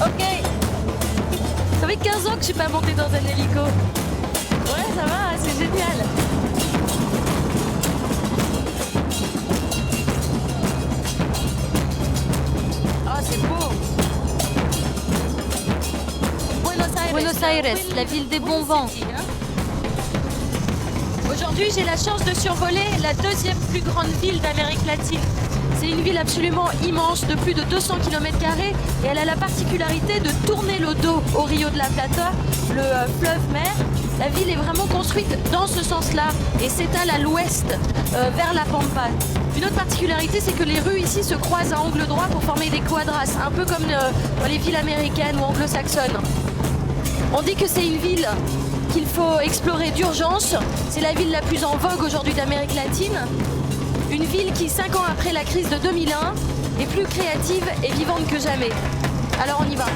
Ok. Ça fait 15 ans que je suis pas montée dans un hélico. Ouais, ça va, c'est génial. Oh, c'est beau. Buenos Aires, la ville des bons vents. Aujourd'hui, j'ai la chance de survoler la deuxième plus grande ville d'Amérique latine. C'est une ville absolument immense de plus de 200 km² et elle a la particularité de tourner le dos au Rio de la Plata, le fleuve-mer. La ville est vraiment construite dans ce sens-là et s'étale à l'ouest vers la Pampa. Une autre particularité, c'est que les rues ici se croisent à angle droit pour former des quadras, un peu comme dans les villes américaines ou anglo-saxonnes. On dit que c'est une ville qu'il faut explorer d'urgence. C'est la ville la plus en vogue aujourd'hui d'Amérique latine. Une ville qui, 5 ans après la crise de 2001, est plus créative et vivante que jamais. Alors on y va.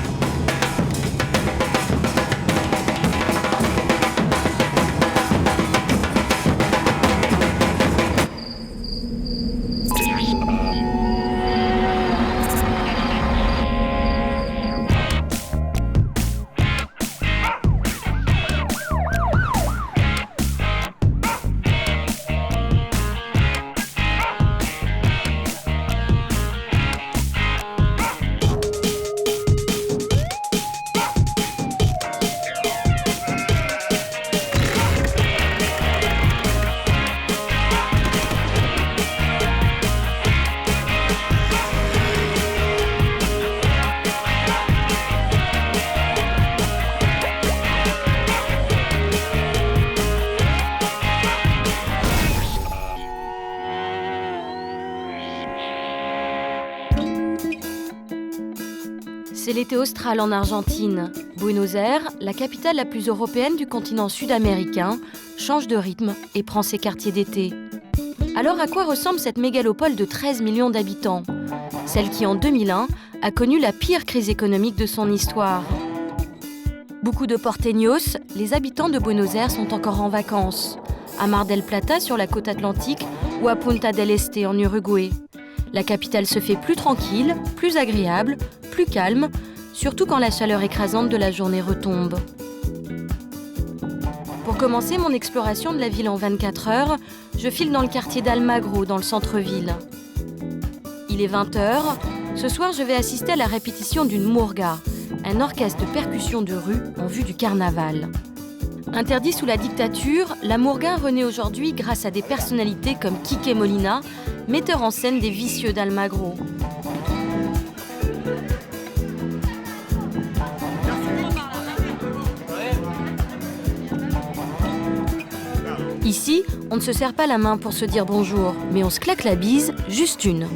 C'est l'été austral en Argentine. Buenos Aires, la capitale la plus européenne du continent sud-américain, change de rythme et prend ses quartiers d'été. Alors à quoi ressemble cette mégalopole de 13 millions d'habitants? Celle qui, en 2001, a connu la pire crise économique de son histoire. Beaucoup de porteños, les habitants de Buenos Aires sont encore en vacances, à Mar del Plata sur la côte atlantique ou à Punta del Este en Uruguay. La capitale se fait plus tranquille, plus agréable, plus calme, surtout quand la chaleur écrasante de la journée retombe. Pour commencer mon exploration de la ville en 24 heures, je file dans le quartier d'Almagro, dans le centre-ville. Il est 20h. Ce soir, je vais assister à la répétition d'une murga, un orchestre de percussion de rue en vue du carnaval. Interdit sous la dictature, la murga renaît aujourd'hui grâce à des personnalités comme Quique Molina, metteur en scène des Vicieux d'Almagro. Ici, on ne se serre pas la main pour se dire bonjour, mais on se claque la bise, juste une. Les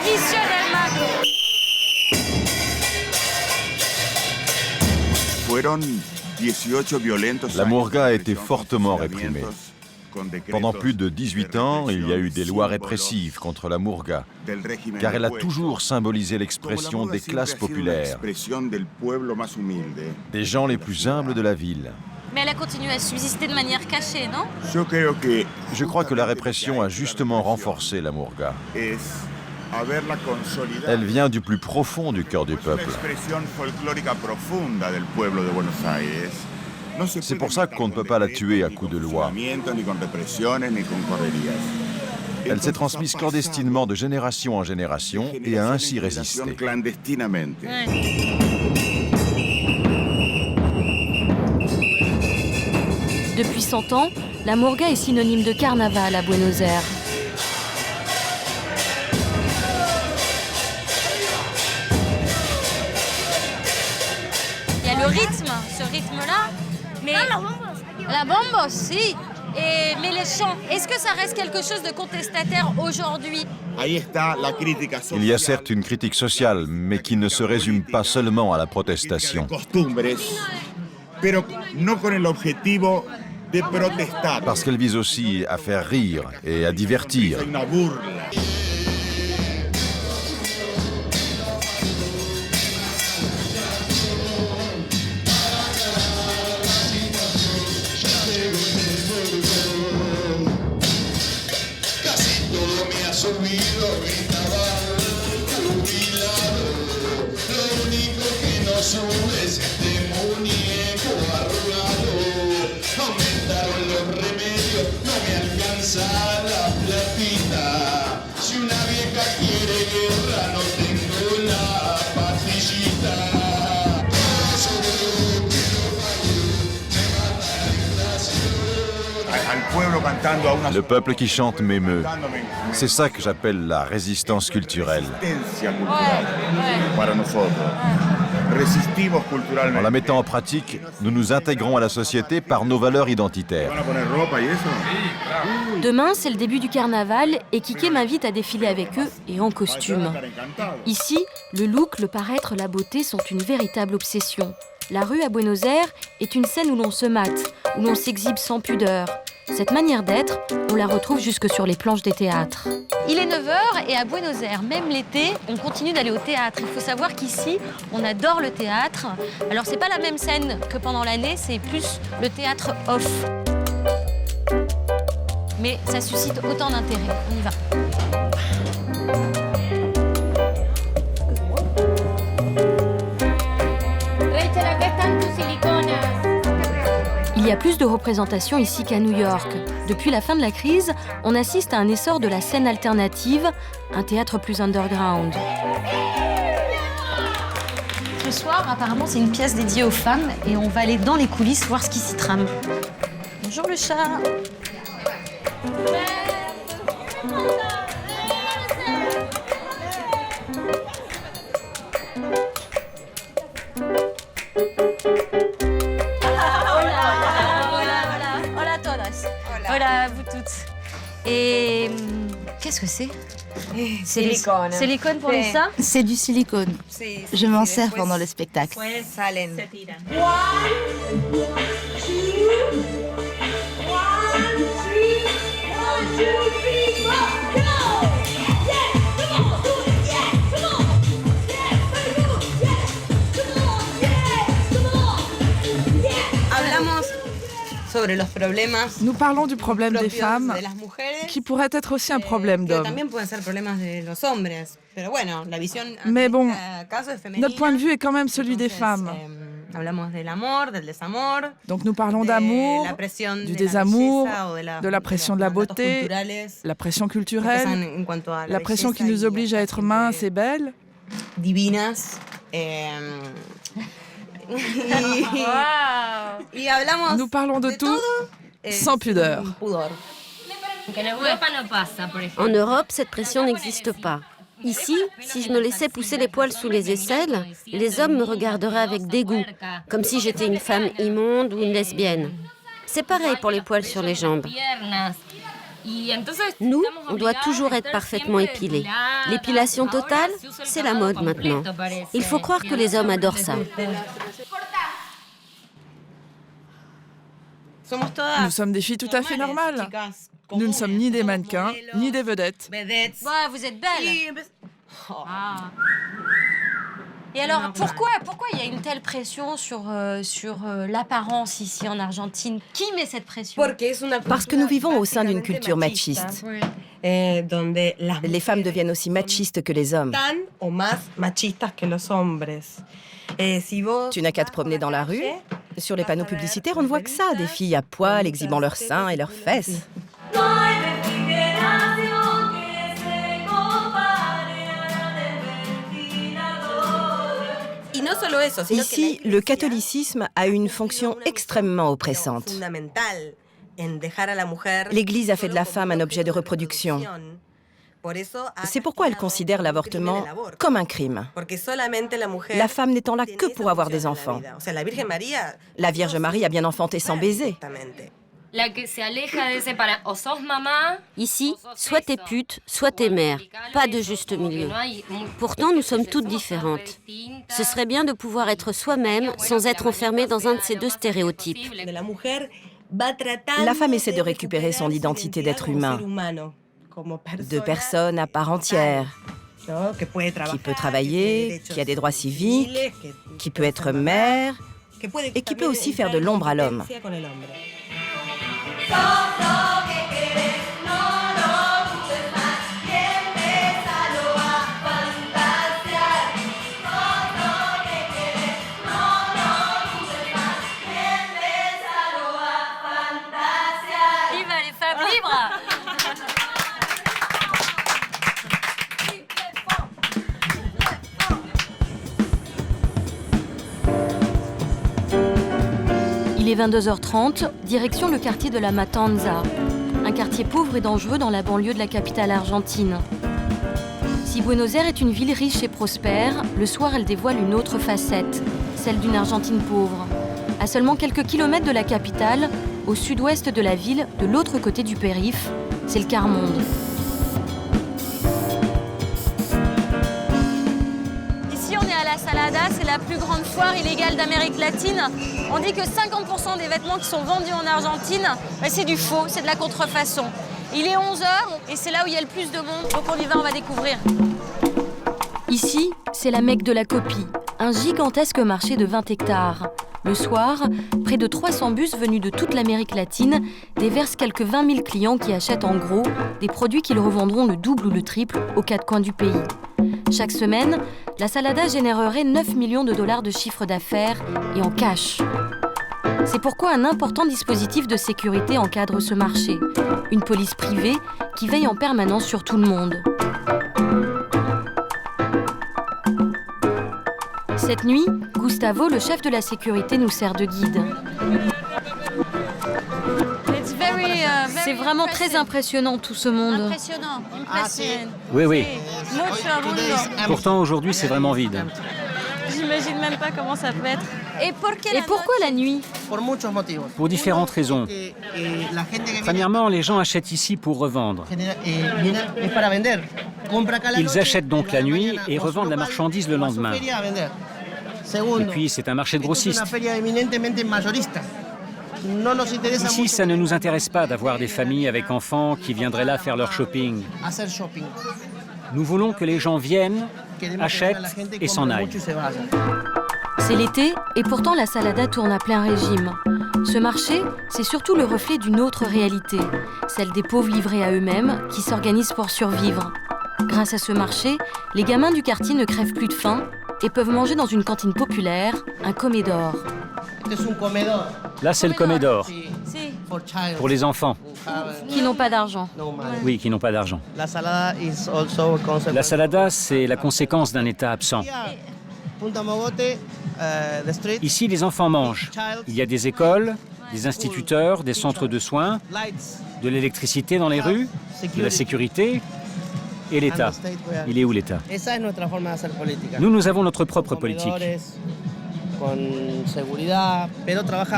Vicieux d'Almagro. La murga a été fortement réprimée. Pendant plus de 18 ans, il y a eu des lois répressives contre la murga, car elle a toujours symbolisé l'expression des classes populaires, des gens les plus humbles de la ville. Mais elle a continué à subsister de manière cachée, non? Je crois que la répression a justement renforcé la murga. Elle vient du plus profond du cœur du peuple. C'est pour ça qu'on ne peut pas la tuer à coups de loi. Elle s'est transmise clandestinement de génération en génération et a ainsi résisté. Depuis 100 ans, la murga est synonyme de carnaval à Buenos Aires. Il y a le rythme, ce rythme-là, mais... La bomba, si. Mais les chants, est-ce que ça reste quelque chose de contestataire aujourd'hui? Il y a certes une critique sociale, mais qui ne se résume pas seulement à la protestation. Parce qu'elle vise aussi à faire rire et à divertir. Le peuple qui chante m'émeut. C'est ça que j'appelle la résistance culturelle. En la mettant en pratique, nous nous intégrons à la société par nos valeurs identitaires. Demain, c'est le début du carnaval et Kike m'invite à défiler avec eux et en costume. Ici, le look, le paraître, la beauté sont une véritable obsession. La rue à Buenos Aires est une scène où l'on se mate, où l'on s'exhibe sans pudeur. Cette manière d'être, on la retrouve jusque sur les planches des théâtres. Il est 9h et à Buenos Aires, même l'été, on continue d'aller au théâtre. Il faut savoir qu'ici, on adore le théâtre. Alors c'est pas la même scène que pendant l'année, c'est plus le théâtre off. Mais ça suscite autant d'intérêt. On y va. Il y a plus de représentations ici qu'à New York. Depuis la fin de la crise, on assiste à un essor de la scène alternative, un théâtre plus underground. Ce soir, apparemment, c'est une pièce dédiée aux femmes et on va aller dans les coulisses voir ce qui s'y trame. Bonjour le chat. Voilà, vous toutes. Et qu'est-ce que c'est? Silicone. Silicone pour les seins? C'est du silicone. Je m'en sers pendant le spectacle. Salen. Nous parlons du problème des femmes, qui pourrait être aussi un problème d'hommes. Mais bon, notre point de vue est quand même celui des femmes. Donc nous parlons d'amour, du désamour, de la pression de la beauté, la pression culturelle, la pression qui nous oblige à être minces et belles. Nous parlons de tout sans pudeur. En Europe, cette pression n'existe pas. Ici, si je me laissais pousser les poils sous les aisselles, les hommes me regarderaient avec dégoût, comme si j'étais une femme immonde ou une lesbienne. C'est pareil pour les poils sur les jambes. Nous, on doit toujours être parfaitement épilés. L'épilation totale, c'est la mode maintenant. Il faut croire que les hommes adorent ça. Nous sommes des filles tout à fait normales. Nous ne sommes ni des mannequins, ni des vedettes. Bah, vous êtes belle. Ah. Et alors, pourquoi il y a une telle pression sur l'apparence ici en Argentine? Qui met cette pression? Parce que nous vivons au sein d'une culture machiste. Les femmes deviennent aussi machistes que les hommes. Tu n'as qu'à te promener dans la rue. Sur les panneaux publicitaires, on ne voit que ça, des filles à poil exhibant leurs seins et leurs fesses. Ici, le catholicisme a une fonction extrêmement oppressante. L'Église a fait de la femme un objet de reproduction. C'est pourquoi elle considère l'avortement comme un crime. La femme n'étant là que pour avoir des enfants. La Vierge Marie a bien enfanté sans baiser. Ici, soit t'es pute, soit t'es mère. Pas de juste milieu. Pourtant, nous sommes toutes différentes. Ce serait bien de pouvoir être soi-même sans être enfermée dans un de ces deux stéréotypes. La femme essaie de récupérer son identité d'être humain, de personne à part entière, qui peut travailler, qui a des droits civiques, qui peut être mère et qui peut aussi faire de l'ombre à l'homme. est 22h30, direction le quartier de la Matanza, un quartier pauvre et dangereux dans la banlieue de la capitale argentine. Si Buenos Aires est une ville riche et prospère, le soir elle dévoile une autre facette, celle d'une Argentine pauvre. À seulement quelques kilomètres de la capitale, au sud-ouest de la ville, de l'autre côté du périph', c'est le quart monde. Ici, on est à la Salada, c'est la plus grande foire illégale d'Amérique latine. On dit que 50% des vêtements qui sont vendus en Argentine, c'est du faux, c'est de la contrefaçon. Il est 11h et c'est là où il y a le plus de monde, donc on y va, on va découvrir. Ici, c'est la Mecque de la copie, un gigantesque marché de 20 hectares. Le soir, près de 300 bus venus de toute l'Amérique latine déversent quelques 20 000 clients qui achètent en gros des produits qu'ils revendront le double ou le triple aux quatre coins du pays. Chaque semaine, la Salada générerait 9 millions de dollars de chiffre d'affaires et en cash. C'est pourquoi un important dispositif de sécurité encadre ce marché. Une police privée qui veille en permanence sur tout le monde. Cette nuit, Gustavo, le chef de la sécurité, nous sert de guide. C'est vraiment très impressionnant tout ce monde. Impressionnant. Oui. Pourtant, aujourd'hui, c'est vraiment vide. J'imagine même pas comment ça peut être. Et pourquoi la nuit? Pour différentes raisons. Premièrement, les gens achètent ici pour revendre. Ils achètent donc la nuit et revendent la marchandise le lendemain. Et puis, c'est un marché de grossistes. Ici, ça ne nous intéresse pas d'avoir des familles avec enfants qui viendraient là faire leur shopping. Nous voulons que les gens viennent, achètent et s'en aillent. C'est l'été et pourtant la Salada tourne à plein régime. Ce marché, c'est surtout le reflet d'une autre réalité, celle des pauvres livrés à eux-mêmes qui s'organisent pour survivre. Grâce à ce marché, les gamins du quartier ne crèvent plus de faim et peuvent manger dans une cantine populaire, un comedor. Là, c'est le comedor. Pour les enfants. Qui n'ont pas d'argent. Oui, qui n'ont pas d'argent. La Salada, c'est la conséquence d'un État absent. Ici, les enfants mangent. Il y a des écoles, des instituteurs, des centres de soins, de l'électricité dans les rues, de la sécurité. Et l'État? Il est où l'État? Nous avons notre propre politique.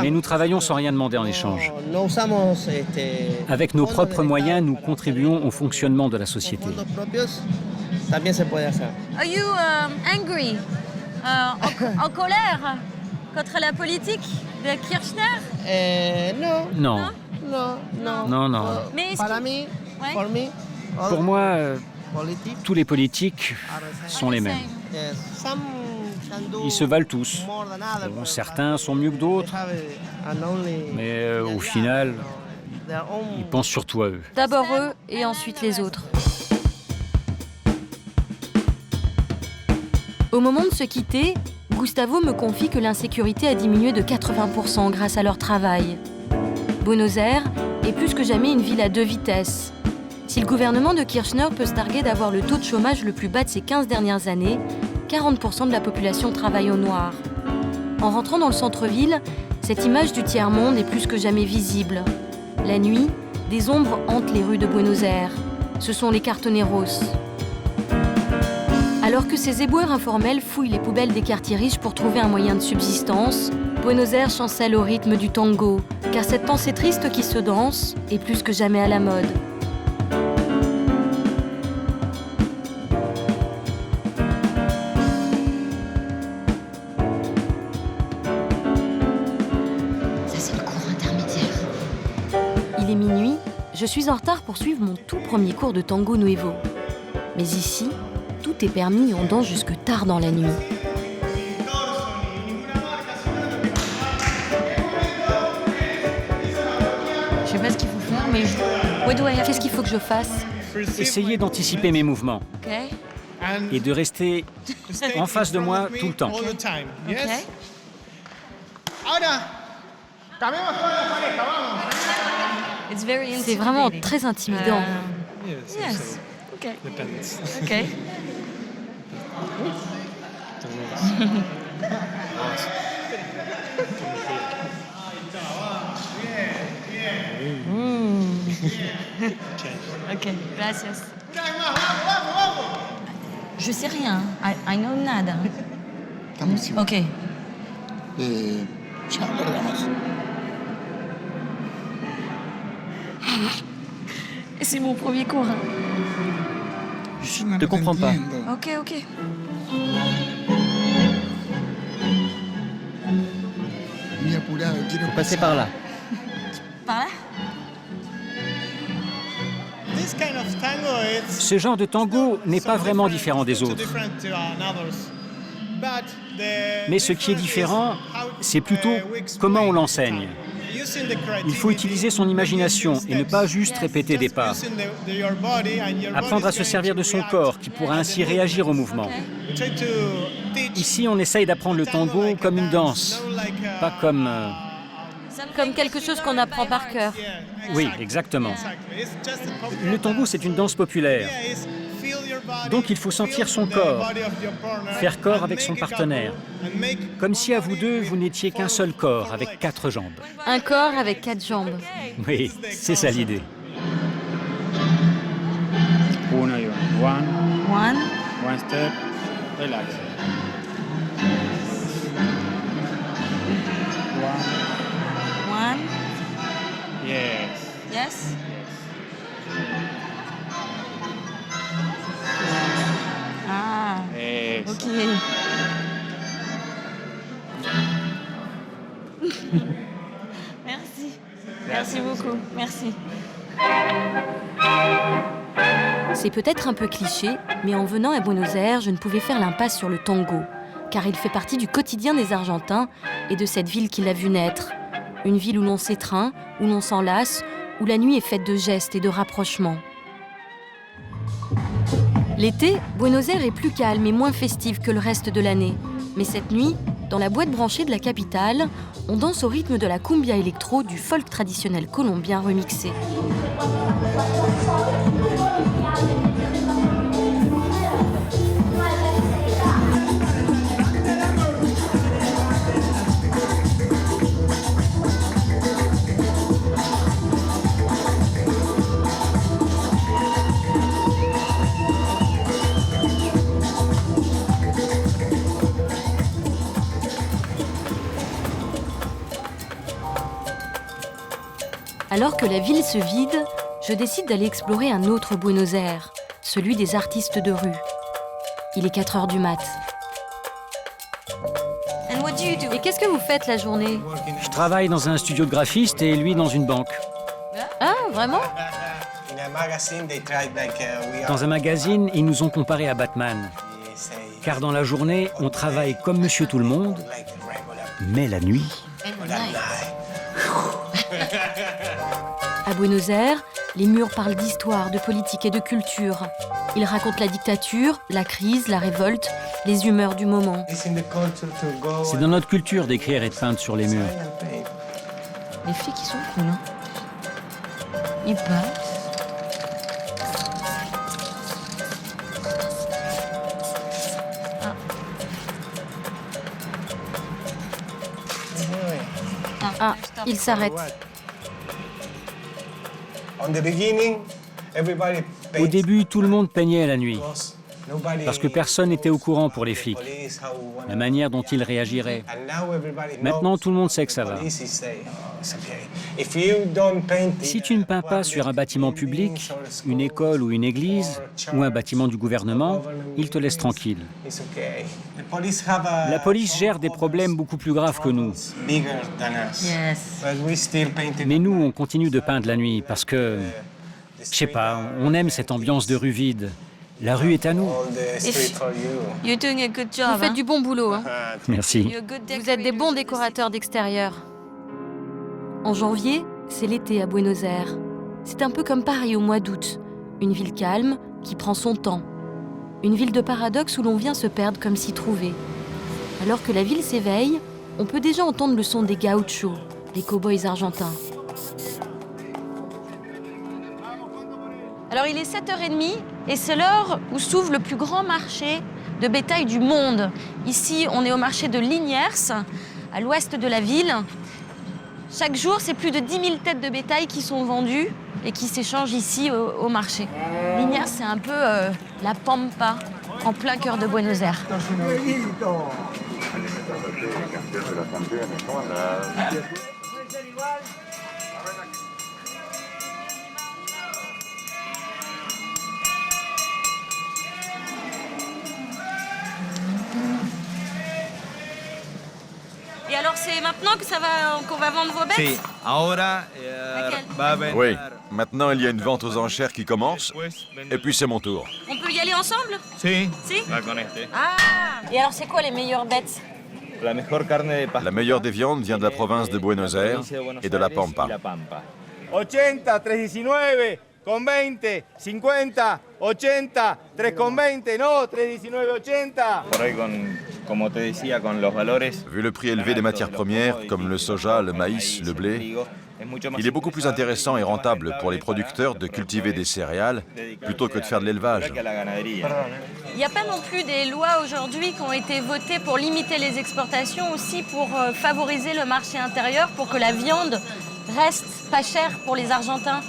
Mais nous travaillons sans rien demander en échange. Avec nos propres moyens, nous contribuons au fonctionnement de la société. Are you angry? En colère contre la politique de Kirchner? Non. Mais pour moi, tous les politiques sont les mêmes. Ils se valent tous. Bon, certains sont mieux que d'autres, mais au final, ils pensent surtout à eux. D'abord eux et ensuite les autres. Au moment de se quitter, Gustavo me confie que l'insécurité a diminué de 80% grâce à leur travail. Buenos Aires est plus que jamais une ville à deux vitesses. Si le gouvernement de Kirchner peut se targuer d'avoir le taux de chômage le plus bas de ces 15 dernières années, 40% de la population travaille au noir. En rentrant dans le centre-ville, cette image du tiers-monde est plus que jamais visible. La nuit, des ombres hantent les rues de Buenos Aires. Ce sont les cartoneros. Alors que ces éboueurs informels fouillent les poubelles des quartiers riches pour trouver un moyen de subsistance, Buenos Aires chancelle au rythme du tango, car cette danse triste qui se danse est plus que jamais à la mode. Il est minuit, je suis en retard pour suivre mon tout premier cours de tango nuevo. Mais ici, tout est permis et on danse jusque tard dans la nuit. je sais pas ce qu'il faut faire, mais Qu'est-ce qu'il faut que je fasse? Essayez d'anticiper mes mouvements et de rester en face de moi tout le temps. C'est vraiment très intimidant. Yes. Okay. Ok, gracias. Je sais rien. I know nada. Ok. C'est mon premier cours. Je ne te comprends pas. Ok. Faut passer par là. Par là? Ce genre de tango n'est pas vraiment différent des autres. Mais ce qui est différent, c'est plutôt comment on l'enseigne. Il faut utiliser son imagination et ne pas juste répéter des pas. Apprendre à se servir de son corps, qui pourra ainsi réagir au mouvement. Ici, on essaye d'apprendre le tango comme une danse, pas comme... Comme quelque chose qu'on apprend par cœur. Oui, exactement. Le tango, c'est une danse populaire. Donc il faut sentir son corps, faire corps avec son partenaire. Comme si à vous deux, vous n'étiez qu'un seul corps avec 4 jambes. Un corps avec 4 jambes. Oui, c'est ça l'idée. One step, relax. One. Yes. Yes. Ah. Yes. Ok. Merci. Merci beaucoup. Merci. C'est peut-être un peu cliché, mais en venant à Buenos Aires, je ne pouvais faire l'impasse sur le tango, car il fait partie du quotidien des Argentins et de cette ville qui l'a vu naître. Une ville où l'on s'étreint, où l'on s'enlace, où la nuit est faite de gestes et de rapprochements. L'été, Buenos Aires est plus calme et moins festive que le reste de l'année. Mais cette nuit, dans la boîte branchée de la capitale, on danse au rythme de la cumbia électro, du folk traditionnel colombien remixé. Alors que la ville se vide, je décide d'aller explorer un autre Buenos Aires, celui des artistes de rue. Il est 4 heures du mat. Et qu'est-ce que vous faites la journée? Je travaille dans un studio de graphiste et lui dans une banque. Ah, vraiment? Dans un magazine, ils nous ont comparé à Batman. Car dans la journée, on travaille comme Monsieur Tout-le-Monde, mais la nuit... À Buenos Aires, les murs parlent d'histoire, de politique et de culture. Ils racontent la dictature, la crise, la révolte, les humeurs du moment. C'est dans notre culture d'écrire et de peindre sur les murs. Les filles qui sont cool, hein. Ils peinent. Ah, il s'arrête. Au début, tout le monde peignait la nuit, parce que personne n'était au courant pour les flics, la manière dont ils réagiraient. Maintenant, tout le monde sait que ça va. Si tu ne peins pas sur un bâtiment public, une école ou une église, ou un bâtiment du gouvernement, ils te laissent tranquille. La police gère des problèmes beaucoup plus graves que nous. Mais nous, on continue de peindre la nuit parce que, je sais pas, on aime cette ambiance de rue vide. La rue est à nous. You're doing a good job. Vous faites du bon boulot, hein. Merci. Vous êtes des bons décorateurs d'extérieur. En janvier, c'est l'été à Buenos Aires. C'est un peu comme Paris au mois d'août. Une ville calme qui prend son temps. Une ville de paradoxes où l'on vient se perdre comme s'y trouver. Alors que la ville s'éveille, on peut déjà entendre le son des gauchos, les cow-boys argentins. Alors il est 7h30 et c'est l'heure où s'ouvre le plus grand marché de bétail du monde. Ici, on est au marché de Liniers, à l'ouest de la ville. Chaque jour, c'est plus de 10 000 têtes de bétail qui sont vendues et qui s'échangent ici au marché. Liniers, c'est un peu la pampa, en plein cœur de Buenos Aires. Et alors, c'est maintenant qu'on va vendre vos bêtes? Sí, ahora va a haber... Oui, maintenant il y a une vente aux enchères qui commence, et puis c'est mon tour. On peut y aller ensemble? Sí, Si? va con este. Ah! Et alors, c'est quoi les meilleures bêtes? La mejor carne de paja. La meilleure des viandes vient de la province de Buenos Aires et de la Pampa. 80, 319, con 20, 50, 80, 3,20, no, 319, 80. Por ahí como te decía, con los valores... Vu le prix élevé des matières premières, comme le soja, le maïs, le blé, il est beaucoup plus intéressant et rentable pour les producteurs de cultiver des céréales plutôt que de faire de l'élevage. Il n'y a pas non plus des lois aujourd'hui qui ont été votées pour limiter les exportations, aussi pour favoriser le marché intérieur, pour que la viande reste pas chère pour les Argentins?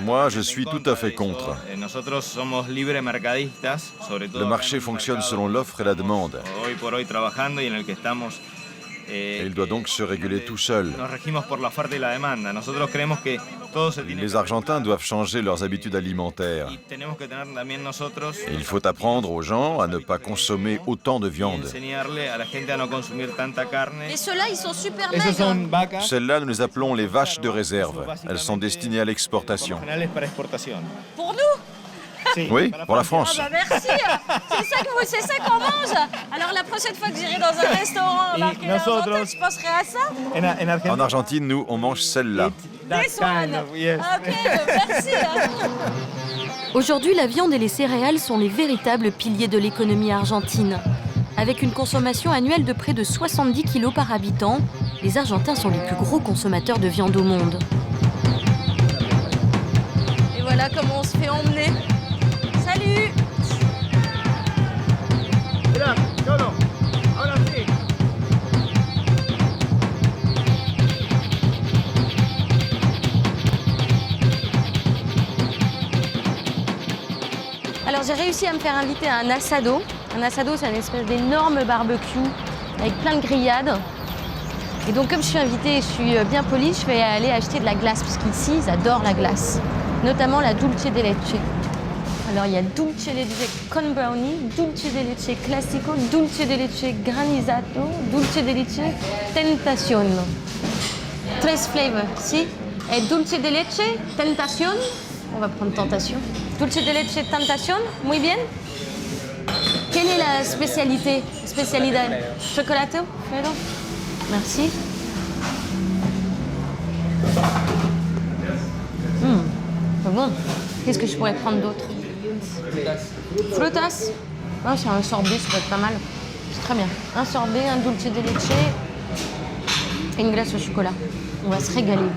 Moi, je suis tout à fait contre. Le marché fonctionne selon l'offre et la demande. Et il doit donc se réguler tout seul. Les Argentins doivent changer leurs habitudes alimentaires. Et il faut apprendre aux gens à ne pas consommer autant de viande. Et ceux-là, ils sont super maigres. Celles-là, nous les appelons les vaches de réserve. Elles sont destinées à l'exportation. Pour nous? Oui, pour la France. Ah bah merci. C'est ça qu'on mange. Alors la prochaine fois que j'irai dans un restaurant marqué argentin, je penserai à ça. En Argentine, nous, on mange celle-là. This one. Ok, merci. Aujourd'hui, la viande et les céréales sont les véritables piliers de l'économie argentine. Avec une consommation annuelle de près de 70 kilos par habitant, les Argentins sont les plus gros consommateurs de viande au monde. Et voilà comment on se fait emmener. Salut! Alors j'ai réussi à me faire inviter à un asado. Un asado, c'est une espèce d'énorme barbecue avec plein de grillades. Et donc comme je suis invitée et je suis bien polie, je vais aller acheter de la glace parce qu'ici, ils adorent la glace. Notamment la dulce de leche. Alors, il y a dulce de leche con brownie, dulce de leche classico, dulce de leche granizato, dulce de leche tentación. Tres flavors, si? Et dulce de leche tentación. On va prendre tentation. Dulce de leche tentación, muy bien. Quelle est la spécialité? Spécialidad? Chocolato? Merci. C'est bon. Qu'est-ce que je pourrais prendre d'autre? Frutas? Oh, c'est un sorbet, ça peut être pas mal. C'est très bien. Un sorbet, un dulce de leche et une glace au chocolat. On va se régaler.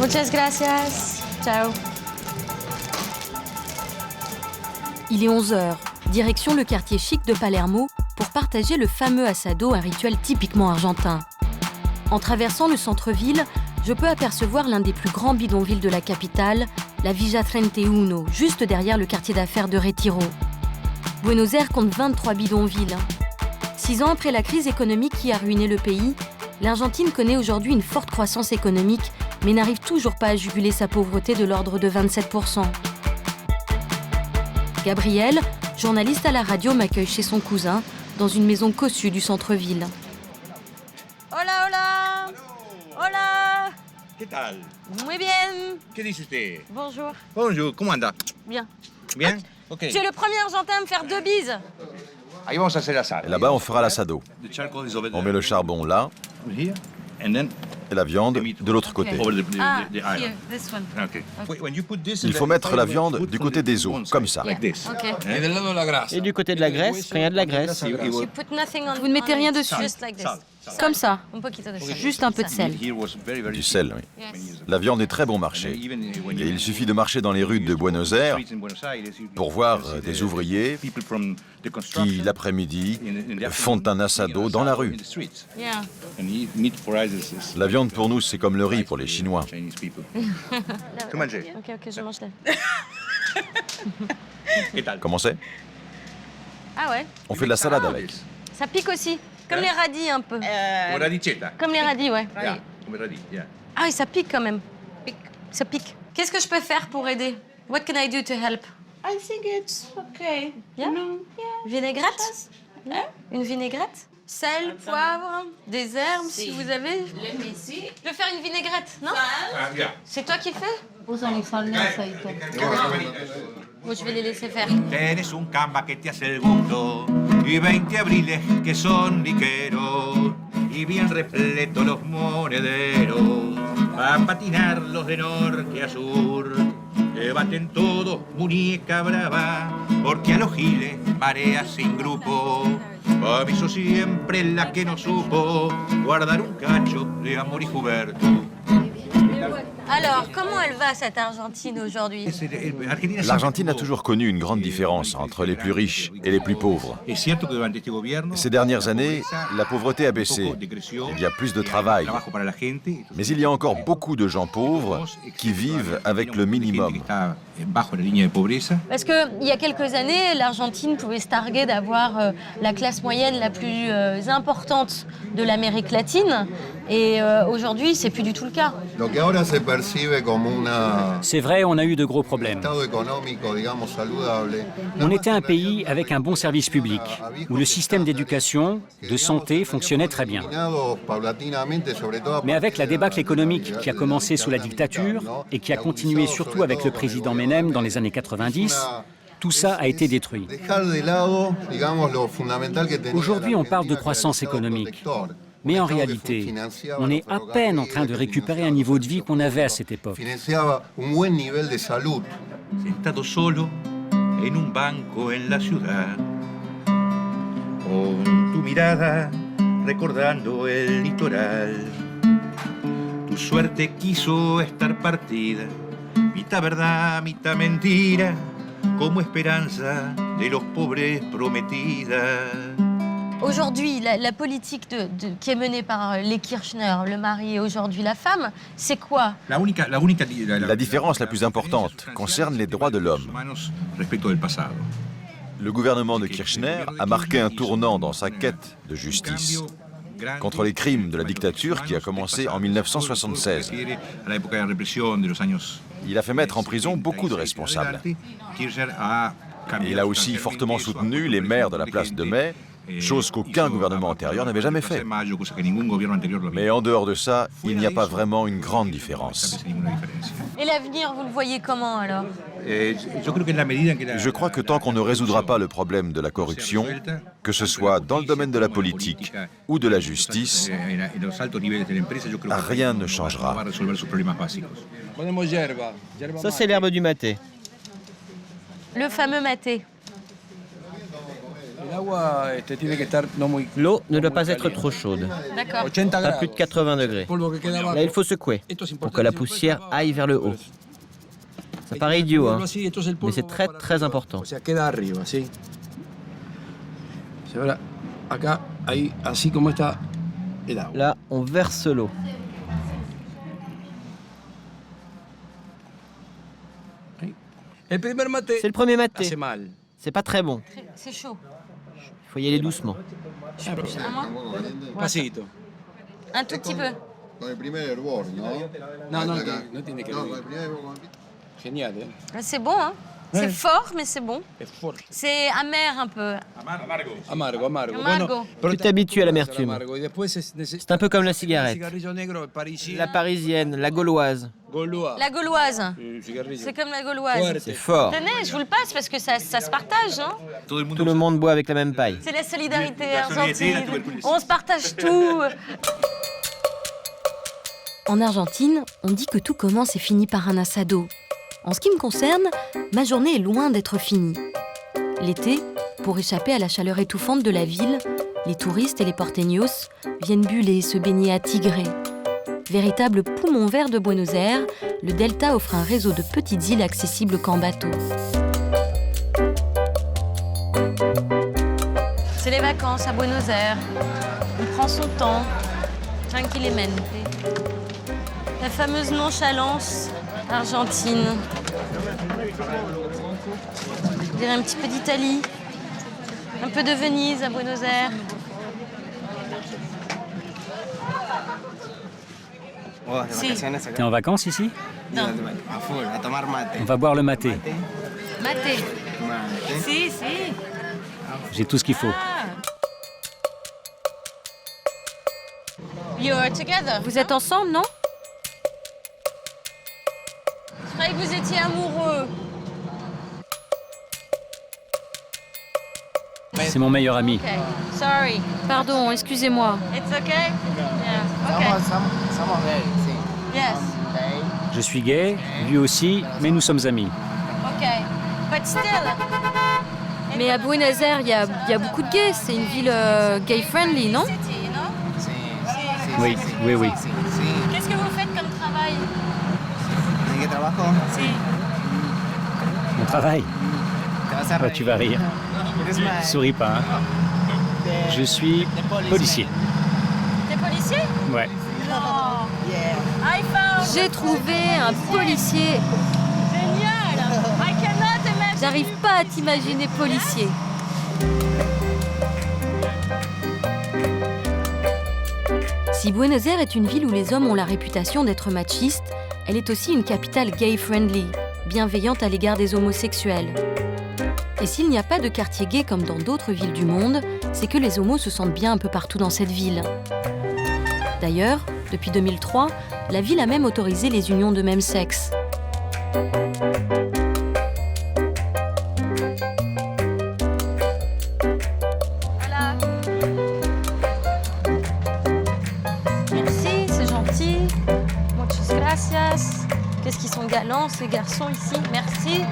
Muchas gracias. Ciao. Il est 11h. Direction le quartier chic de Palermo pour partager le fameux asado, un rituel typiquement argentin. En traversant le centre-ville, je peux apercevoir l'un des plus grands bidonvilles de la capitale, la Villa 31, juste derrière le quartier d'affaires de Retiro. Buenos Aires compte 23 bidonvilles. 6 ans après la crise économique qui a ruiné le pays, l'Argentine connaît aujourd'hui une forte croissance économique, mais n'arrive toujours pas à juguler sa pauvreté de l'ordre de 27%. Gabriel, journaliste à la radio, m'accueille chez son cousin, dans une maison cossue du centre-ville. Hola, hola. Hola. ¿Qué tal? Muy bien. ¿Qué dice usted? Bonjour. Bonjour, ¿cómo anda? Bien. Bien? Ok. Tu es le premier Argentin à me faire 2 bises. Ahí vamos a hacer asado. Et là-bas, on fera l'assado. On met le charbon là, et la viande de l'autre côté. Ah, here, this one. Il faut mettre la viande du côté des os, comme ça. Okay. Et du côté de la graisse, quand il y a de la graisse. You put nothing on, Vous ne mettez rien dessus. Just like this. Comme ça, juste un peu de sel. Du sel, oui. La viande est très bon marché. Et il suffit de marcher dans les rues de Buenos Aires pour voir des ouvriers qui, l'après-midi, font un assado dans la rue. La viande pour nous, c'est comme le riz pour les Chinois. Ok, je mange là. Comment c'est? Ah ouais. On fait de la salade avec. Ça pique aussi, comme les radis un peu. Comme les radis, ouais. Ah oui, ça pique quand même. Ça pique. Qu'est-ce que je peux faire pour aider? What can I do to help? I think it's okay. Yeah? Vinaigrette? Une vinaigrette? Sel, poivre, des herbes si vous avez. Je vais faire une vinaigrette, non? C'est toi qui fais? Bon, je vais les laisser faire. Tienes un camba que te hace el gusto y 20 abriles que son liqueros y bien repletos los monederos a patinar los de norte a sur. Baten todos muñeca brava porque a los giles marea sin grupo. Aviso siempre la que no supo guardar un cacho de amor y juventud. Alors, comment elle va cette Argentine aujourd'hui? L'Argentine a toujours connu une grande différence entre les plus riches et les plus pauvres. Ces dernières années, la pauvreté a baissé. Il y a plus de travail. Mais il y a encore beaucoup de gens pauvres qui vivent avec le minimum. Parce qu'il y a quelques années, l'Argentine pouvait se targuer d'avoir la classe moyenne la plus importante de l'Amérique latine. Et aujourd'hui, c'est plus du tout le cas. C'est vrai, on a eu de gros problèmes. On était un pays avec un bon service public, où le système d'éducation, de santé fonctionnait très bien. Mais avec la débâcle économique qui a commencé sous la dictature et qui a continué surtout avec le président Menem dans les années 90, tout ça a été détruit. Aujourd'hui, on parle de croissance économique. Mais en réalité, on est à peine en train de récupérer un niveau de vie qu'on avait à cette époque. Sentado solo en un banco en la ciudad, con tu mirada recordando el litoral. Tu suerte quiso estar partida, mitad verdad, mitad mentira, como esperanza de los pobres prometida. Aujourd'hui, la politique qui est menée par les Kirchner, le mari et aujourd'hui la femme, c'est quoi? La différence la plus importante concerne les droits de l'homme. Le gouvernement de Kirchner a marqué un tournant dans sa quête de justice contre les crimes de la dictature qui a commencé en 1976. Il a fait mettre en prison beaucoup de responsables. Il a aussi fortement soutenu les maires de la place de Mai, chose qu'aucun gouvernement antérieur n'avait jamais fait. Mais en dehors de ça, il n'y a pas vraiment une grande différence. Et l'avenir, vous le voyez comment alors? Je crois que tant qu'on ne résoudra pas le problème de la corruption, que ce soit dans le domaine de la politique ou de la justice, rien ne changera. Ça, c'est l'herbe du maté. Le fameux maté. L'eau ne doit pas être trop chaude. D'accord. Pas plus de 80 degrés. Là, il faut secouer pour que la poussière aille vers le haut. Ça paraît idiot, hein, mais c'est très très important. Là, on verse l'eau. C'est le premier maté. C'est pas très bon. C'est chaud. Il faut y aller doucement. Un tout petit peu. C'est bon, hein? C'est fort, mais c'est bon. C'est amer un peu. Amargo. Tu t'habitues à l'amertume. C'est un peu comme la cigarette. La parisienne, la gauloise. La gauloise. C'est comme la gauloise. C'est fort. Tenez, je vous le passe parce que ça se partage. Hein? Tout le monde boit avec la même paille. C'est la solidarité argentine. On se partage tout. En Argentine, on dit que tout commence et finit par un assado. En ce qui me concerne, ma journée est loin d'être finie. L'été, pour échapper à la chaleur étouffante de la ville, Les touristes et les porteños viennent buller et se baigner à Tigre. Véritable poumon vert de Buenos Aires, le delta offre un réseau de petites îles accessibles qu'en bateau. C'est les vacances à Buenos Aires. On prend son temps, tranquillement. La fameuse nonchalance argentine. On dirait un petit peu d'Italie, un peu de Venise à Buenos Aires. Si. T'es en vacances ici? Non. On va boire le maté. Maté. Si, si. J'ai tout ce qu'il faut. You're together. Vous êtes ensemble, non? Je croyais que vous étiez amoureux. C'est mon meilleur ami. Okay. Sorry. Pardon, excusez-moi. It's okay? Yeah. Okay. Yes. Je suis gay, lui aussi, mais nous sommes amis. Okay. But still. Mais à Buenos Aires, il y a beaucoup de gays. C'est une ville gay-friendly, non? Oui, oui, oui. Qu'est-ce que vous faites comme travail? Mon travail? Oh, tu vas rire. Souris pas. Hein. Je suis policier. T'es policier? Ouais. Non. J'ai trouvé un policier. Génial. I cannot imagine. J'arrive pas à t'imaginer policier. Si Buenos Aires est une ville où les hommes ont la réputation d'être machistes, elle est aussi une capitale gay-friendly, bienveillante à l'égard des homosexuels. Et s'il n'y a pas de quartier gay comme dans d'autres villes du monde, c'est que les homos se sentent bien un peu partout dans cette ville. D'ailleurs, depuis 2003, la ville a même autorisé les unions de même sexe. Voilà. Merci, c'est gentil. Muchas gracias. Qu'est-ce qu'ils sont galants, ces garçons ici. Merci.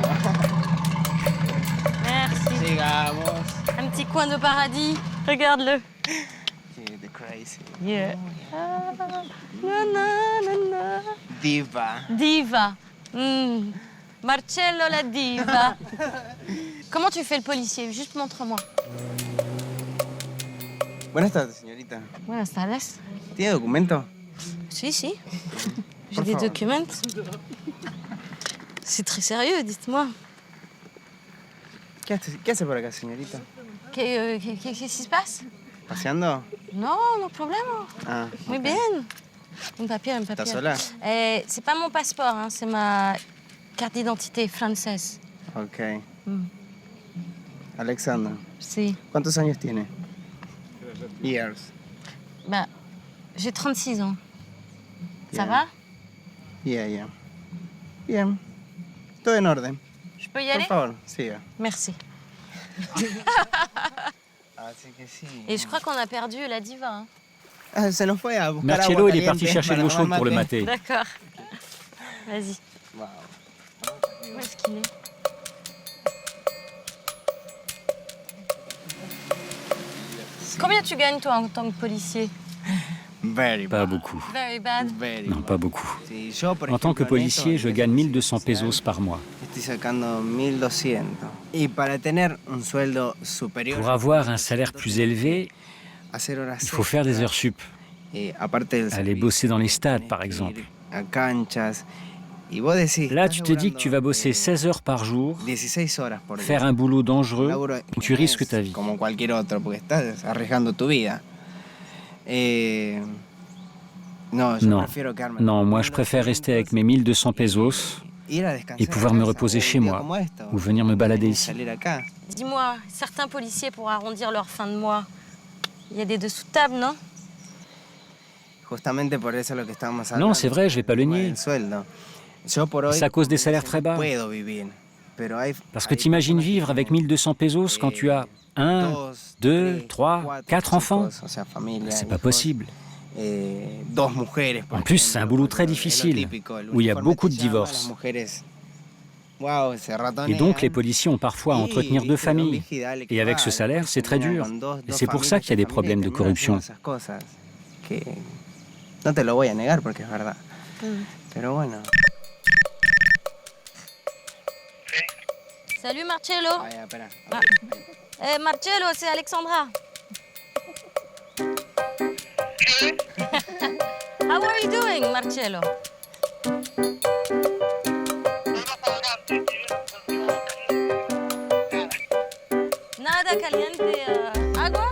Merci. Sigamos. Un petit coin de paradis. Regarde-le. The crazy. Yeah. Na, na, na, na. Diva. Diva. Marcello la diva. Comment tu fais le policier? Juste montre-moi. Buenas tardes, señorita. Buenas tardes. ¿Tiene documento? Si, si. J'ai des documents. C'est très sérieux, dites-moi. ¿Qué hace por acá, señorita? Qu'est-ce qui se passe? ¿Paseando? Non, no problème. Ah, Muy ok. bien. Un papier, un papier. ¿Estás sola? C'est pas mon passeport, hein, c'est ma carte d'identité française. Ok. Alexandra. Si. ¿Cuántos años tiene? Years. Bah, j'ai 36 ans. Ça Bien. va? Yeah. Bien. Todo en orden. Je peux y aller? Por favor, siga. Merci. Así que sí. Et je crois qu'on a perdu la diva. Hein. Ah, se nos fue a buscar Marcello, agua il est parti caliente chercher de l'eau para chaude tomar pour le mate. maté. D'accord. Vas-y. Wow. Où est-ce qu'il est? Combien tu gagnes, toi, en tant que policier? Pas beaucoup. Very bad. Non, pas beaucoup. Sí, yo, por En tant que ejemplo, en policier, esto, je gagne 1200 pesos par mois. Estoy sacando 1200. Y para tener un sueldo superior, Pour avoir un salaire plus élevé, hacer horas il faut faire des heures sup. y aparte del Aller servicio, bosser dans les stades, par exemple. a canchas. Y vos decís, Là, estás tu te dis que tu vas bosser 16 heures par jour, 16 horas por día. faire un boulot dangereux Laburo où tu risques ta vie. como cualquier otro, porque estás arriesgando tu vida. No, yo Non, prefiero quedarme non, moi je préfère rester avec mes 1200 pesos ir a descansar et pouvoir a me casa, reposer un chez día moi como esto, ou venir me balader ici. salir acá. Dis-moi, certains policiers, pour arrondir leur fin de mois, il y a des dessous de table, non? Justamente por eso lo que estábamos hablando. Non, c'est vrai, je vais pas le nier. El sueldo. Yo por hoy C'est à cause des salaires très bas. puedo vivir, pero hay Parce que t'imagines vivre avec 1200 pesos quand tu as 1, 2, 3, 4 enfants? o sea, familia, C'est pas hijos, possible. dos mujeres. por En plus, c'est un ejemplo, boulot très es lo difficile, típico, el où il y a uniforme beaucoup de te llama, divorces. las mujeres Et donc les policiers ont parfois à entretenir 2 familles. Et avec ce salaire, c'est très dur. Et c'est pour ça qu'il y a des problèmes de corruption. Salut Marcello. Marcello, c'est Alexandra. How are you doing, Marcello? Nada caliente. ¿Agua?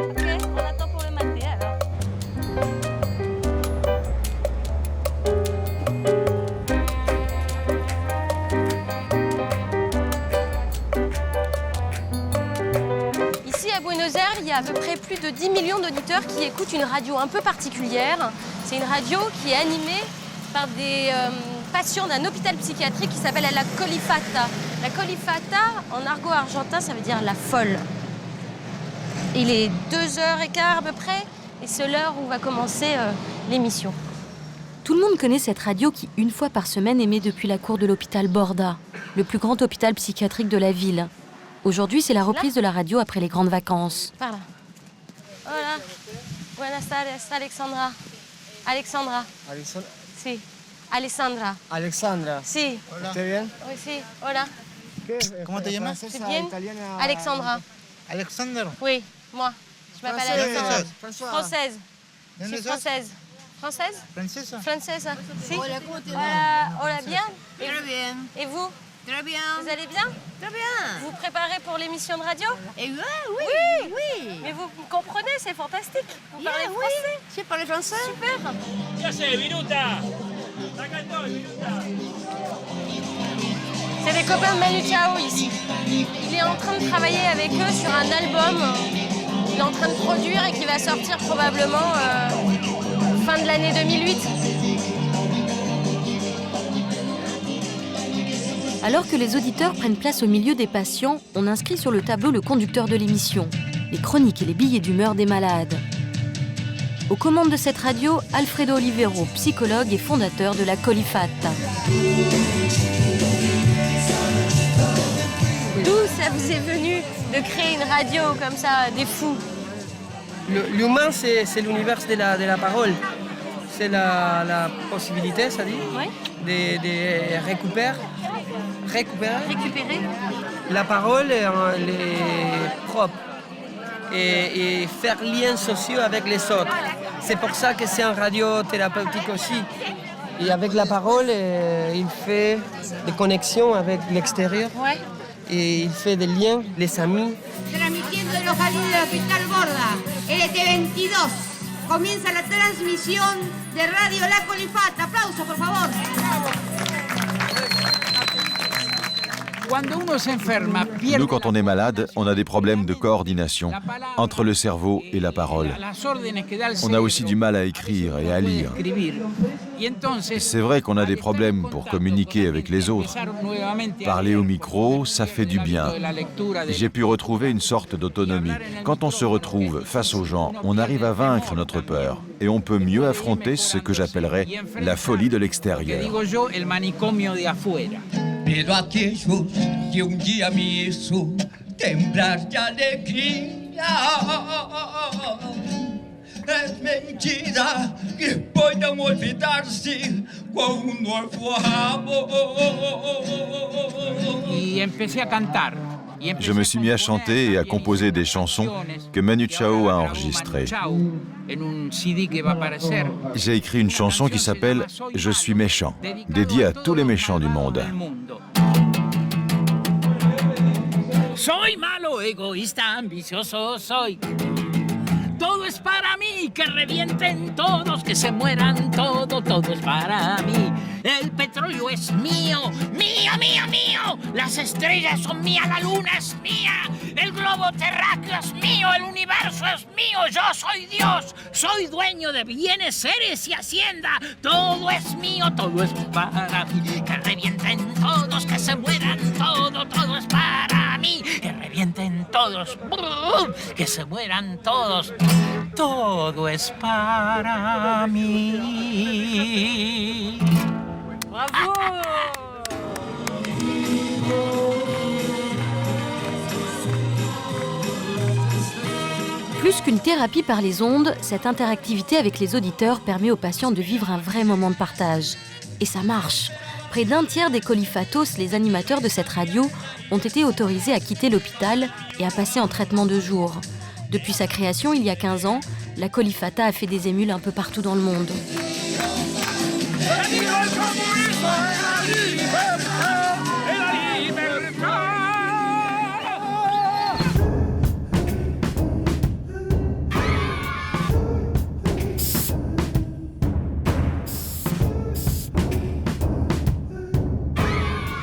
Ok, on attend pour le maté alors. Ici à Buenos Aires, il y a à peu près plus de 10 millions d'auditeurs qui écoutent une radio un peu particulière. C'est une radio qui est animée par des patients d'un hôpital psychiatrique qui s'appelle la Colifata. La Colifata, en argot argentin, ça veut dire la folle. Il est 2h15 à peu près, et c'est l'heure où va commencer l'émission. Tout le monde connaît cette radio qui, une fois par semaine, émet depuis la cour de l'hôpital Borda, le plus grand hôpital psychiatrique de la ville. Aujourd'hui, c'est la reprise de la radio après les grandes vacances. Par là. Hola. Buenas tardes, Alexandra. Alexandra. Si. Alessandra. Alexandra. Si. Hola. ¿Estás bien? Oui, si. Hola. ¿Cómo te llamas? C'est bien? Alexandra. Alexander. Oui, moi. Je m'appelle Alexandra. Française. Je suis française. Française? Francesa. Française. Si. Hola, ¿cómo te Hola, hola, bien? Très bien. Et vous? Très bien. Vous allez bien? Très bien. Vous préparez pour l'émission de radio? Et oui. Mais vous comprenez, c'est fantastique. Vous parlez français? Oui, je parle français. Super. Ya sé, Viruta. C'est des copains de Manu Chao ici. Il est en train de travailler avec eux sur un album qu'il est en train de produire et qui va sortir probablement fin de l'année 2008. Alors que les auditeurs prennent place au milieu des patients, on inscrit sur le tableau le conducteur de l'émission, les chroniques et les billets d'humeur des malades. Aux commandes de cette radio, Alfredo Olivero, psychologue et fondateur de la Colifata. D'où ça vous est venu de créer une radio comme ça, des fous? L'humain, c'est l'univers de la parole. C'est la possibilité, ça dit, de récupérer la parole est propre et faire liens sociaux avec les autres. C'est pour ça que c'est un radio thérapeutique aussi. Et avec la parole, il fait des connexions avec l'extérieur. Et il fait des liens, les amis. Transmitiendo de los jardines del Hospital Borda, LT22. Comienza la transmisión de Radio La Colifata. Aplausos, por favor. Nous, quand on est malade, on a des problèmes de coordination entre le cerveau et la parole. On a aussi du mal à écrire et à lire. C'est vrai qu'on a des problèmes pour communiquer avec les autres. Parler au micro, ça fait du bien. J'ai pu retrouver une sorte d'autonomie. Quand on se retrouve face aux gens, on arrive à vaincre notre peur et on peut mieux affronter ce que j'appellerais la folie de l'extérieur. Pero aquello que un día me hizo temblar de alegría es mentira que puedan olvidarse cuando fue amor. Y empecé a cantar. Je me suis mis à chanter et à composer des chansons que Manu Chao a enregistrées. J'ai écrit une chanson qui s'appelle « Je suis méchant », dédiée à tous les méchants du monde. Soy malo, egoísta, ambicioso soy. Todo es para mí, que revienten todos, que se mueran todos, todo es para mí. El petróleo es mío, mío, mío, mío. Las estrellas son mías, la luna es mía. El globo terráqueo es mío, el universo es mío. Yo soy Dios, soy dueño de bienes, seres y hacienda. Todo es mío, todo es para mí. Que revienten todos, que se mueran todos, todo es para mí. Que revienten todos, que se mueran todos. Todo es para mí. Bravo! Plus qu'une thérapie par les ondes, cette interactivité avec les auditeurs permet aux patients de vivre un vrai moment de partage. Et ça marche. Près d'un tiers des colifatos, les animateurs de cette radio, ont été autorisés à quitter l'hôpital et à passer en traitement de jour. Depuis sa création, il y a 15 ans, la colifata a fait des émules un peu partout dans le monde.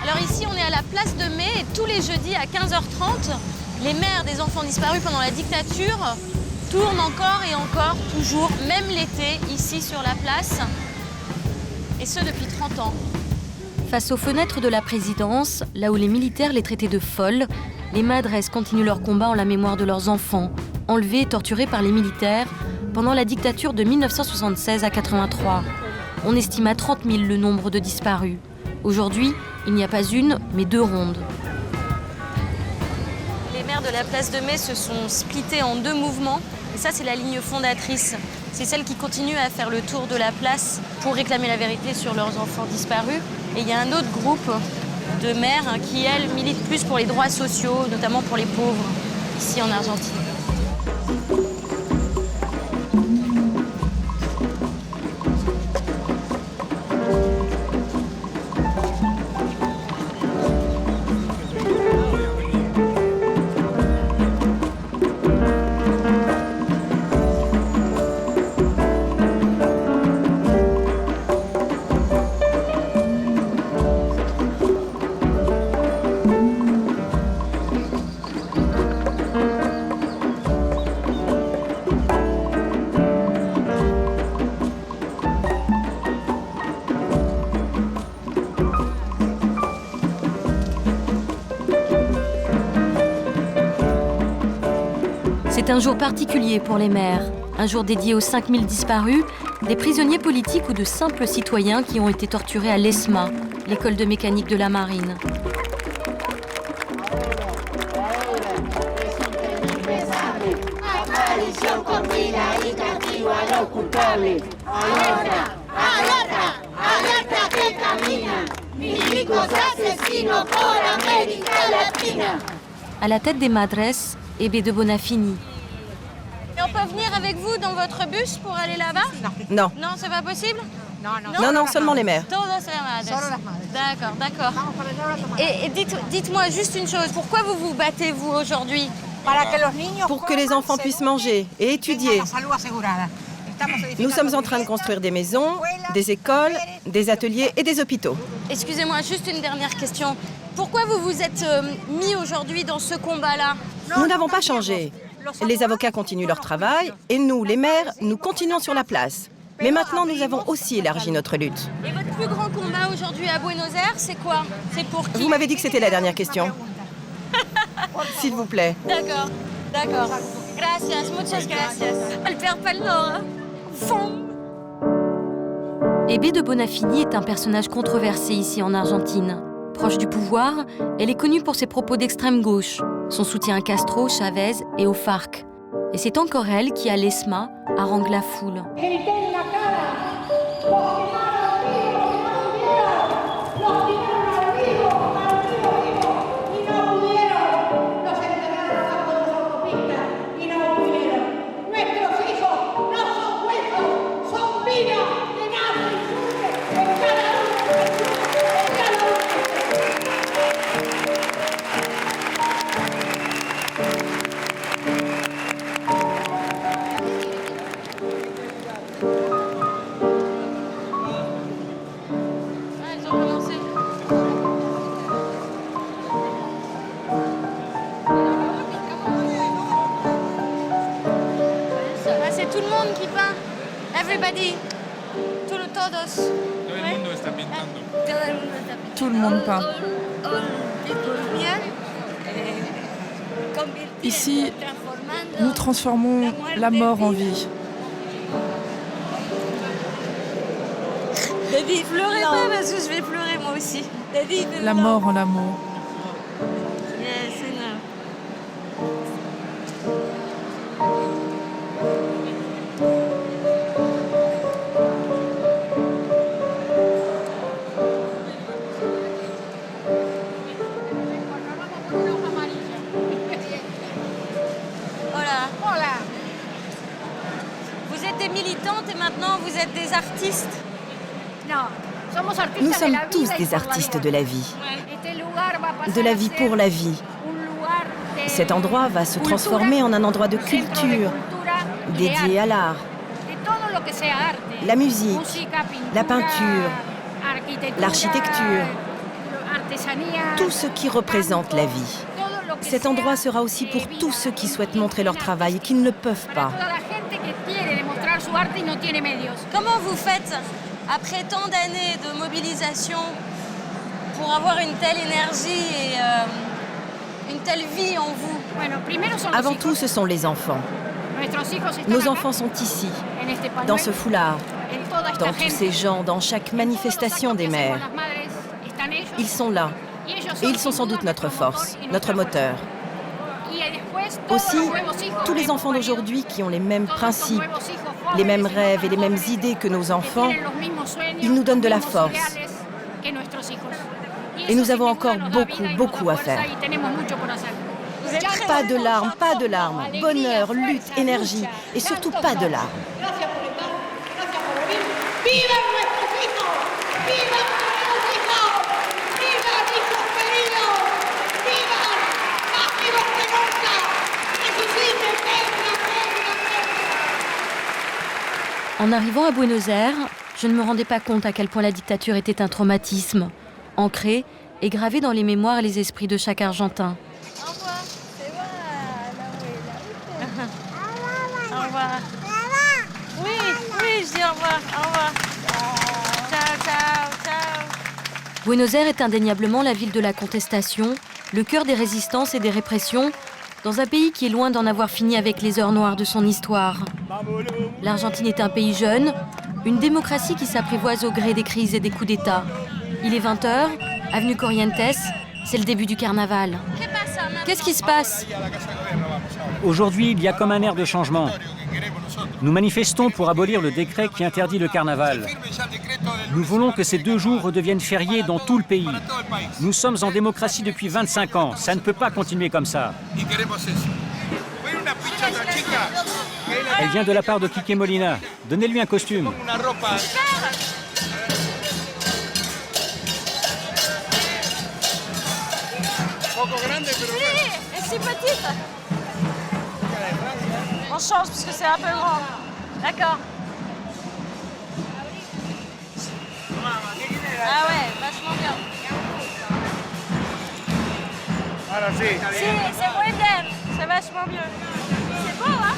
Alors ici, on est à la place de Mai et tous les jeudis à 15h30, les mères des enfants disparus pendant la dictature tournent encore et encore, toujours, même l'été, ici sur la place, et ce depuis 30 ans. Face aux fenêtres de la présidence, là où les militaires les traitaient de folles, les madresses continuent leur combat en la mémoire de leurs enfants, enlevés et torturés par les militaires pendant la dictature de 1976 à 83. On estime à 30 000 le nombre de disparus. Aujourd'hui, il n'y a pas une, mais 2 rondes. Les mères de la place de Mai se sont splittées en 2 mouvements. Et ça, c'est la ligne fondatrice. C'est celle qui continue à faire le tour de la place pour réclamer la vérité sur leurs enfants disparus. Et il y a un autre groupe de mères qui, elles, militent plus pour les droits sociaux, notamment pour les pauvres, ici en Argentine. C'est un jour particulier pour les mères, un jour dédié aux 5000 disparus, des prisonniers politiques ou de simples citoyens qui ont été torturés à l'ESMA, l'école de mécanique de la marine. À la tête des madresses, Ebe de Bonafini. Et on peut venir avec vous dans votre bus pour aller là-bas? Non. Non, c'est pas possible? Non, seulement les mères. Todas las madres. D'accord, d'accord. Et dites-moi juste une chose, pourquoi vous vous battez, vous, aujourd'hui? Pour que les enfants puissent manger et étudier. Nous sommes en train de construire des maisons, des écoles, des ateliers et des hôpitaux. Excusez-moi, juste une dernière question. Pourquoi vous vous êtes mis aujourd'hui dans ce combat-là? Nous n'avons pas changé. Les avocats continuent leur travail et nous, les maires, nous continuons sur la place. Mais maintenant, nous avons aussi élargi notre lutte. Et votre plus grand combat aujourd'hui à Buenos Aires, c'est quoi? C'est pour qui? Vous m'avez dit que c'était la dernière question. S'il vous plaît. D'accord, d'accord. Gracias, muchas gracias. Elle perd pas le nord, hein? Ebe de Bonafini est un personnage controversé ici en Argentine. Proche du pouvoir, elle est connue pour ses propos d'extrême gauche, son soutien à Castro, Chavez et aux FARC. Et c'est encore elle qui, à l'ESMA, harangue la foule. Everybody. Todos. Tout le monde peint. Ici, nous transformons la mort en vie. Pleurez pas parce que je vais pleurer moi aussi. La mort en amour. Yes, enough. Voilà. Vous êtes des militantes et maintenant vous êtes des artistes. Nous sommes tous des artistes de la vie. De la vie pour la vie. Cet endroit va se transformer en un endroit de culture, dédié à l'art. La musique, la peinture, l'architecture, tout ce qui représente la vie. Cet endroit sera aussi pour tous ceux qui souhaitent montrer leur travail et qui ne le peuvent pas. Comment vous faites, après tant d'années de mobilisation, pour avoir une telle énergie et une telle vie en vous? Avant tout, ce sont les enfants. Nos enfants sont ici, dans ce foulard, dans tous ces gens, dans chaque manifestation des mères. Ils sont là, et ils sont sans doute notre force, notre moteur. Aussi, tous les enfants d'aujourd'hui qui ont les mêmes principes, les mêmes rêves et les mêmes idées que nos enfants, ils nous donnent de la force. Et nous avons encore beaucoup à faire. Pas de larmes, bonheur, lutte, énergie et surtout pas de larmes. En arrivant à Buenos Aires, je ne me rendais pas compte à quel point la dictature était un traumatisme, ancré et gravé dans les mémoires et les esprits de chaque Argentin. Au revoir. Oui, je dis au revoir. Au revoir. Ciao. Buenos Aires est indéniablement la ville de la contestation, le cœur des résistances et des répressions, dans un pays qui est loin d'en avoir fini avec les heures noires de son histoire. L'Argentine est un pays jeune, une démocratie qui s'apprivoise au gré des crises et des coups d'État. Il est 20h, avenue Corrientes, c'est le début du carnaval. Qu'est-ce qui se passe? Aujourd'hui, il y a comme un air de changement. Nous manifestons pour abolir le décret qui interdit le carnaval. Nous voulons que ces 2 jours redeviennent fériés dans tout le pays. Nous sommes en démocratie depuis 25 ans. Ça ne peut pas continuer comme ça. Elle vient de la part de Quique Molina. Donnez-lui un costume. Et si petite. On change parce que c'est un peu grand. D'accord. Ah ouais, vachement bien. Si, c'est muy bien. C'est vachement mieux. C'est beau, hein?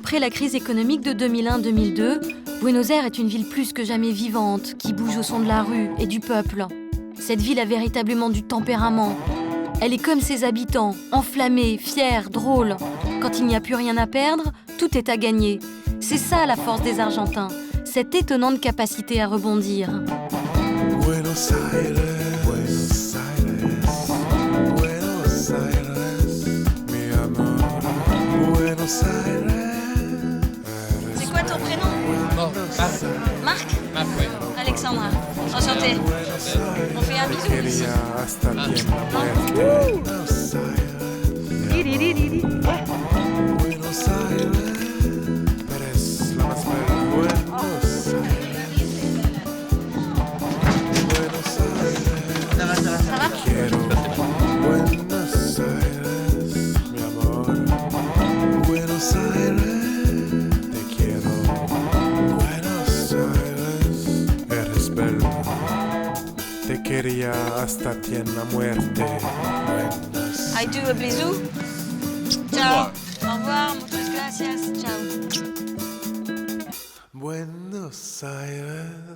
Après la crise économique de 2001-2002, Buenos Aires est une ville plus que jamais vivante, qui bouge au son de la rue et du peuple. Cette ville a véritablement du tempérament. Elle est comme ses habitants, enflammée, fière, drôle. Quand il n'y a plus rien à perdre, tout est à gagner. C'est ça la force des Argentins, cette étonnante capacité à rebondir. Buenos Aires, Buenos Aires, Buenos Aires, mi amor, Buenos Aires. C'est quoi ton prénom? Marc. Marc, oui. Alexandra. Enchanté. On fait un bisou. Hasta la muerte. I do a bisou. Ciao. Au revoir. Muchas gracias. Ciao. Buenos Aires.